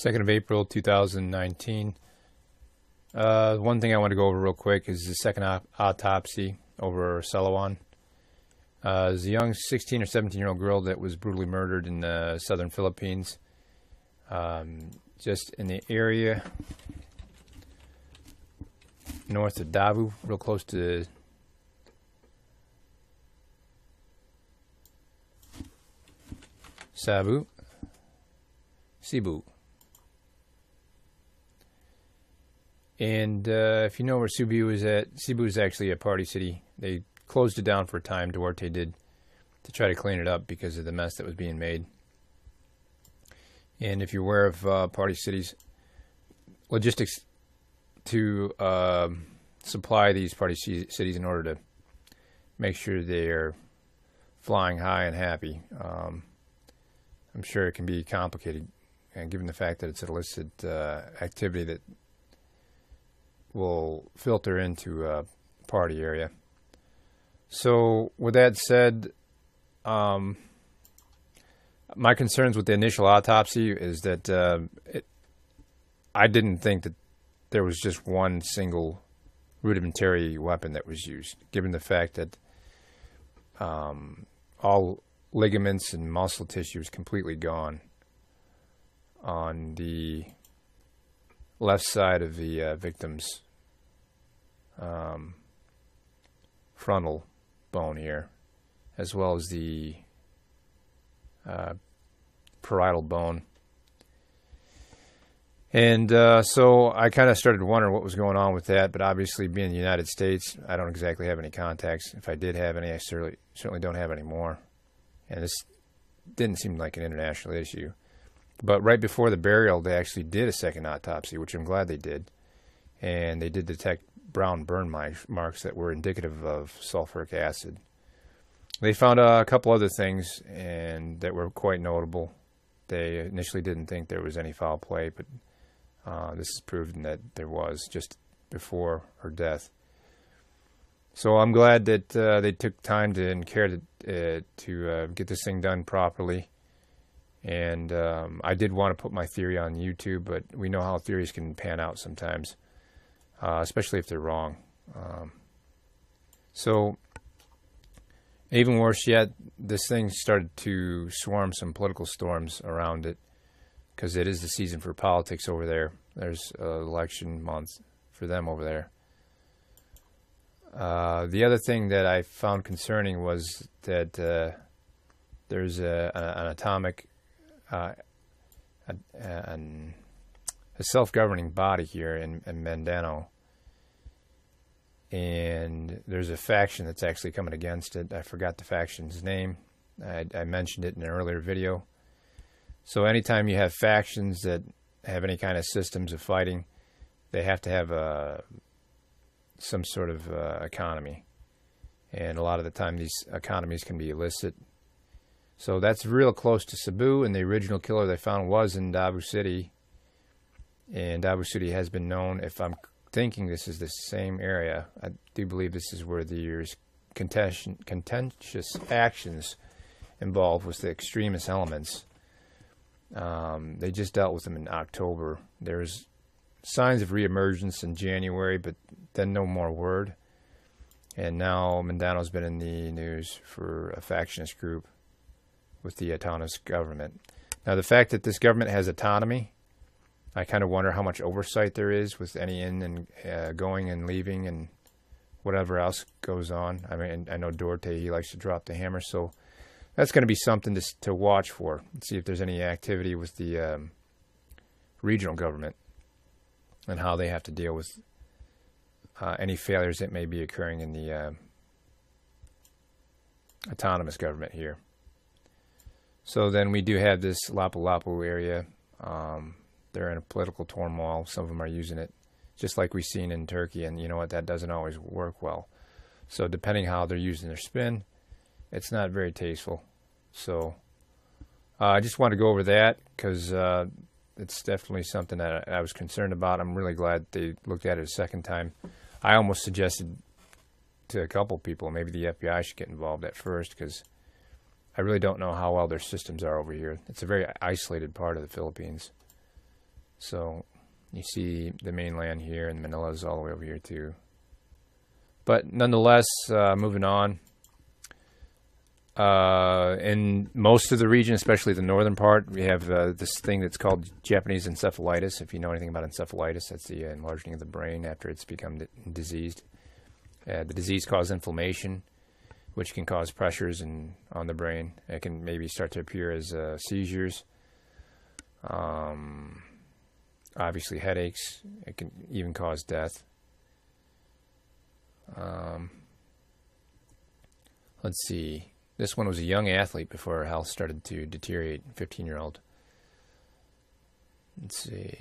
2nd of April 2019. One thing I want to go over real quick is the second autopsy over Silawan. It was a young 16 or 17-year-old girl that was brutally murdered in the southern Philippines, just in the area north of Davao, real close to Cebu. And if you know where Cebu is at, Cebu is actually a party city. They closed it down for a time, Duarte did, to try to clean it up because of the mess that was being made. And if you're aware of party cities, logistics to supply these party cities in order to make sure they're flying high and happy, I'm sure it can be complicated, and given the fact that it's an illicit activity that will filter into a party area. So with that said, my concerns with the initial autopsy is that I didn't think that there was just one single rudimentary weapon that was used, given the fact that all ligaments and muscle tissue is completely gone on the left side of the victim's frontal bone here, as well as the parietal bone. And so I kind of started wondering what was going on with that, but obviously being in the United States, I don't exactly have any contacts. If I did have any, I certainly don't have any more. And this didn't seem like an international issue. But right before the burial, they actually did a second autopsy, which I'm glad they did. And they did detect brown burn marks that were indicative of sulfuric acid. They found a couple other things and that were quite notable. They initially didn't think there was any foul play, but this is proven that there was just before her death. So I'm glad that they took time and care to get this thing done properly. And I did want to put my theory on YouTube, but we know how theories can pan out sometimes, especially if they're wrong. So even worse yet, this thing started to swarm some political storms around it, because it is the season for politics over there. There's election month for them over there. The other thing that I found concerning was that there's an atomic, a self-governing body here in Mindanao, and there's a faction that's actually coming against it. I forgot the faction's name. I mentioned it in an earlier video. So anytime you have factions that have any kind of systems of fighting, they have to have some sort of economy. And a lot of the time these economies can be illicit. So that's real close to Cebu, and the original killer they found was in Davao City. And Davao City has been known, if I'm thinking this is the same area, I do believe this is where there's contentious actions involved with the extremist elements. They just dealt with them in October. There's signs of reemergence in January, but then no more word. And now Mindanao's been in the news for a factionist group with the autonomous government. Now, the fact that this government has autonomy, I kind of wonder how much oversight there is with any in and going and leaving and whatever else goes on. I mean, I know Duarte, he likes to drop the hammer, so that's going to be something to watch for. See if there's any activity with the regional government and how they have to deal with any failures that may be occurring in the autonomous government here. So then we do have this Lapu-Lapu area. They're in a political turmoil. Some of them are using it, just like we've seen in Turkey. And you know what? That doesn't always work well. So depending how they're using their spin, it's not very tasteful. So I just want to go over that because it's definitely something that I was concerned about. I'm really glad they looked at it a second time. I almost suggested to a couple people maybe the FBI should get involved at first, because I really don't know how well their systems are over here. It's a very isolated part of the Philippines. So you see the mainland here, and Manila's all the way over here too. But nonetheless, moving on. In most of the region, especially the northern part, we have this thing that's called Japanese encephalitis. If you know anything about encephalitis, that's the enlarging of the brain after it's become diseased. The disease causes inflammation, which can cause pressures on the brain. It can maybe start to appear as seizures, obviously headaches. It can even cause death. Let's see. This one was a young athlete before her health started to deteriorate, 15-year-old. Let's see.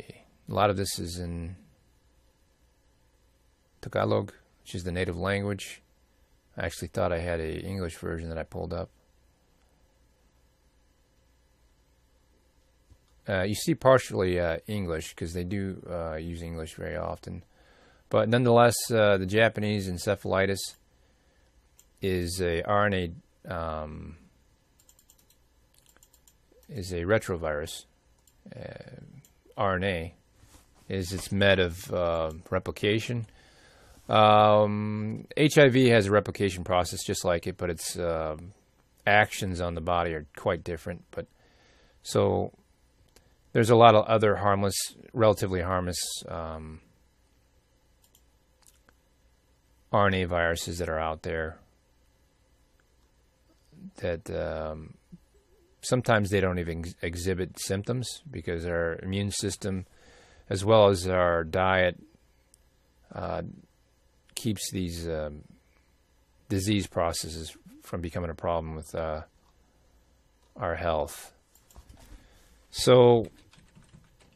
A lot of this is in Tagalog, which is the native language. I actually thought I had an English version that I pulled up. You see partially English, because they do use English very often. But nonetheless, the Japanese encephalitis is a RNA, is a retrovirus. RNA is its method of replication. HIV has a replication process just like it, but its actions on the body are quite different. But so there's a lot of other harmless, relatively harmless RNA viruses that are out there that sometimes they don't even exhibit symptoms because our immune system, as well as our diet, keeps these disease processes from becoming a problem with our health. So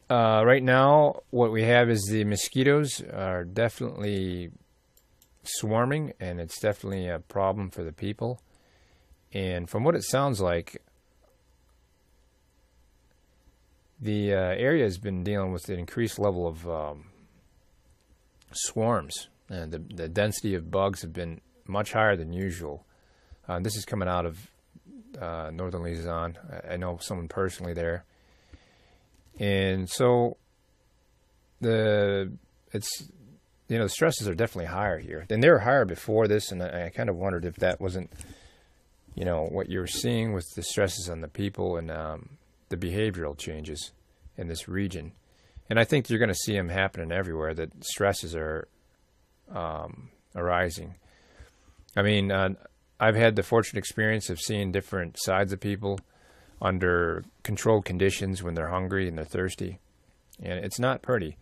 right now what we have is the mosquitoes are definitely swarming, and it's definitely a problem for the people. And from what it sounds like, the area has been dealing with an increased level of swarms, and the density of bugs have been much higher than usual. This is coming out of northern Luzon. I know someone personally there, and so the stresses are definitely higher here, and they were higher before this. And I kind of wondered if that wasn't, what you're seeing with the stresses on the people and the behavioral changes in this region. And I think you're going to see them happening everywhere, that stresses are arising. I mean, I've had the fortunate experience of seeing different sides of people under controlled conditions when they're hungry and they're thirsty. And it's not pretty.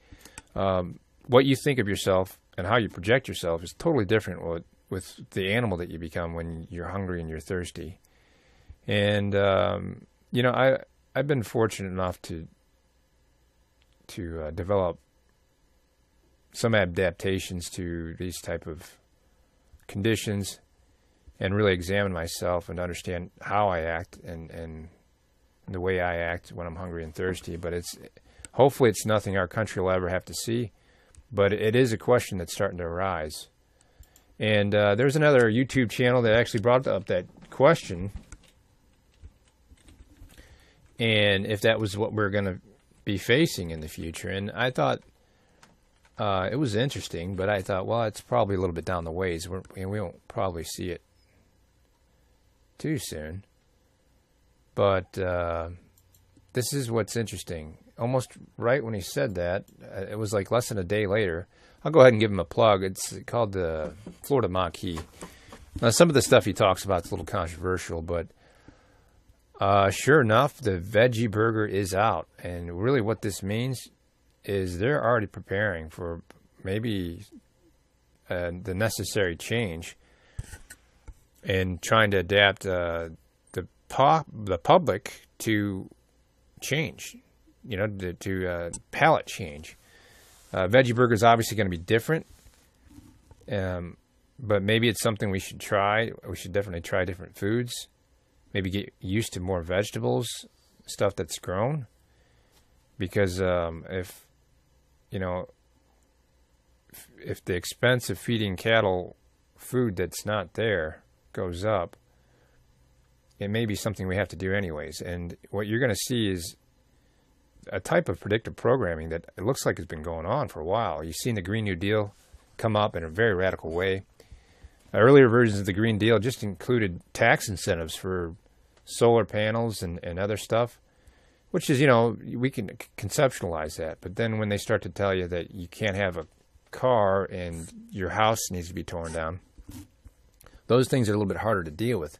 What you think of yourself and how you project yourself is totally different with the animal that you become when you're hungry and you're thirsty. And, I've been fortunate enough to develop some adaptations to these type of conditions and really examine myself and understand how I act and the way I act when I'm hungry and thirsty. But hopefully it's nothing our country will ever have to see, but it is a question that's starting to arise. And there's another YouTube channel that actually brought up that question, and if that was what we're going to be facing in the future. And I thought it was interesting, but I thought, well, it's probably a little bit down the ways. We won't probably see it too soon. But this is what's interesting. Almost right when he said that, it was like less than a day later. I'll go ahead and give him a plug. It's called the Florida Maquis. Now, some of the stuff he talks about is a little controversial, but sure enough, the veggie burger is out. And really what this means is they're already preparing for maybe the necessary change and trying to adapt the public to change, to palate change. Veggie burger is obviously going to be different, but maybe it's something we should try. We should definitely try different foods. Maybe get used to more vegetables, stuff that's grown. Because if the expense of feeding cattle food that's not there goes up, it may be something we have to do anyways. And what you're going to see is a type of predictive programming that it looks like has been going on for a while. You've seen the Green New Deal come up in a very radical way. Earlier versions of the Green Deal just included tax incentives for solar panels and other stuff, which is, you know, we can conceptualize that. But then when they start to tell you that you can't have a car and your house needs to be torn down, those things are a little bit harder to deal with.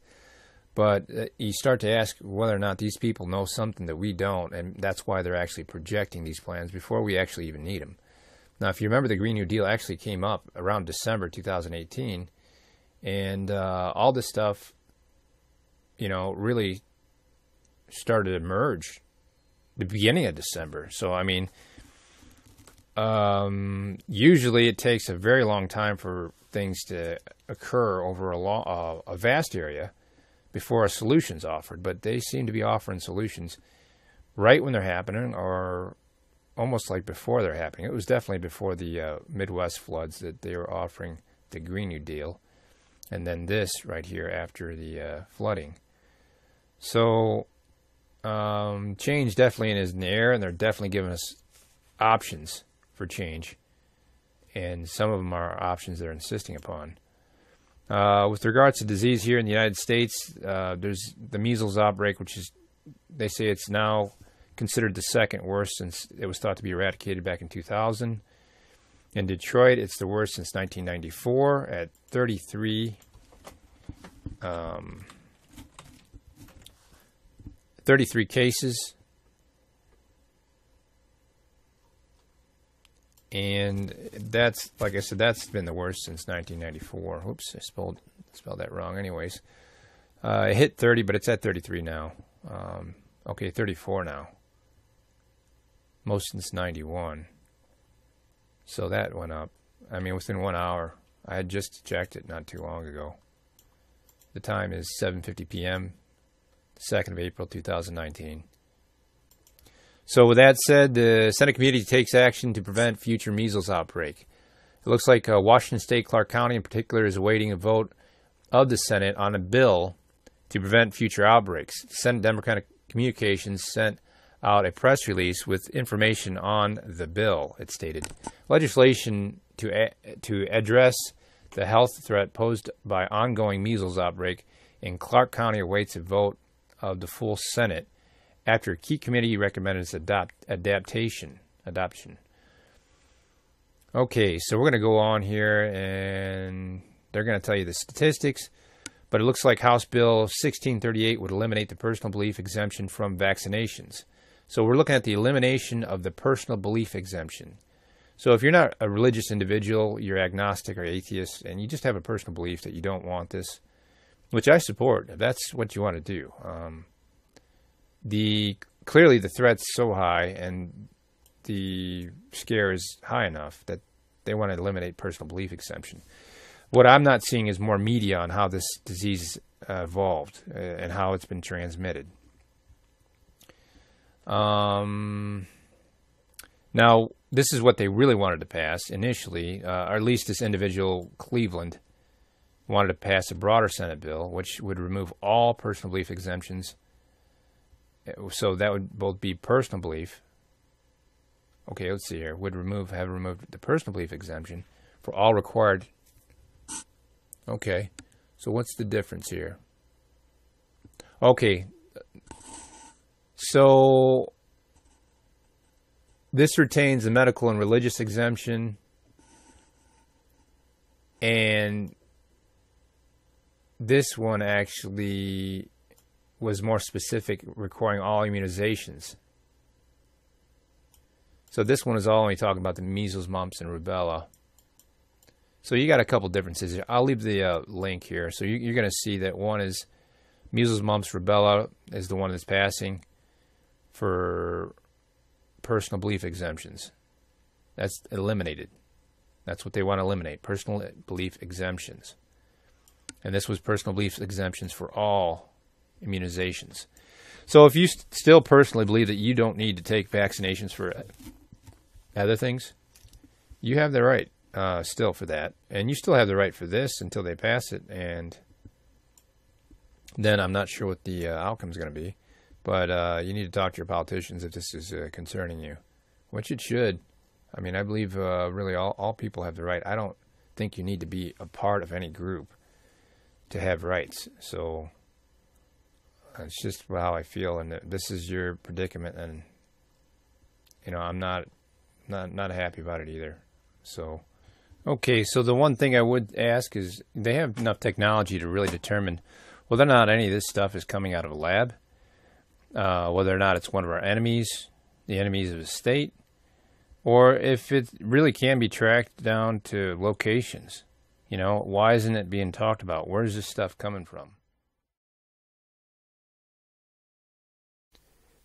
But you start to ask whether or not these people know something that we don't, and that's why they're actually projecting these plans before we actually even need them. Now, if you remember, the Green New Deal actually came up around December 2018, and all this stuff, you know, really started to emerge the beginning of December. So, I mean, usually it takes a very long time for things to occur over a vast area before a solution's offered, but they seem to be offering solutions right when they're happening, or almost like before they're happening. It was definitely before the Midwest floods that they were offering the Green New Deal, and then this right here after the flooding. So change definitely is in the air, and they're definitely giving us options for change, and some of them are options they're insisting upon. With regards to disease here in the United States, there's the measles outbreak, which is, they say it's now considered the second worst since it was thought to be eradicated back in 2000. In Detroit, it's the worst since 1994 at 33 cases. And that's, like I said, that's been the worst since 1994. Oops, I spelled that wrong. Anyways, it hit 30, but it's at 33 now. Okay, 34 now. Most since 91. So that went up. I mean, within 1 hour. I had just checked it not too long ago. The time is 7:50 p.m., 2nd of April, 2019. So with that said, the Senate committee takes action to prevent future measles outbreak. It looks like Washington State, Clark County in particular, is awaiting a vote of the Senate on a bill to prevent future outbreaks. Senate Democratic Communications sent out a press release with information on the bill. It stated, legislation to address the health threat posed by ongoing measles outbreak in Clark County awaits a vote of the full Senate after a key committee recommended its adoption. Okay, so we're going to go on here, and they're going to tell you the statistics, but it looks like House Bill 1638 would eliminate the personal belief exemption from vaccinations. So we're looking at the elimination of the personal belief exemption. So if you're not a religious individual, you're agnostic or atheist, and you just have a personal belief that you don't want this, which I support, if that's what you want to do. Clearly the threat's so high and the scare is high enough that they want to eliminate personal belief exemption. What I'm not seeing is more media on how this disease evolved and how it's been transmitted. Now, this is what they really wanted to pass initially, or at least this individual, Cleveland, wanted to pass a broader Senate bill, which would remove all personal belief exemptions. So that would both be personal belief. Okay, let's see here. Would have removed the personal belief exemption for all required. Okay, so what's the difference here? Okay, so this retains the medical and religious exemption, and this one actually was more specific, requiring all immunizations. So this one is only talking about the measles, mumps, and rubella. So you got a couple differences here. I'll leave the link here. So you're going to see that one is measles, mumps, rubella is the one that's passing for personal belief exemptions. That's eliminated. That's what they want to eliminate, personal belief exemptions. And this was personal belief exemptions for all immunizations. So if you still personally believe that you don't need to take vaccinations for other things, you have the right still for that. And you still have the right for this until they pass it. And then I'm not sure what the outcome is going to be. But you need to talk to your politicians if this is concerning you, which it should. I mean, I believe really all people have the right. I don't think you need to be a part of any group to have rights. So it's just how I feel, and this is your predicament, and I'm not happy about it either. So okay, so the one thing I would ask is, they have enough technology to really determine whether or not any of this stuff is coming out of a lab, whether or not it's one of our enemies, the enemies of the state, or if it really can be tracked down to locations. Why isn't it being talked about? Where's this stuff coming from?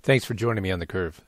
Thanks for joining me on The Curve.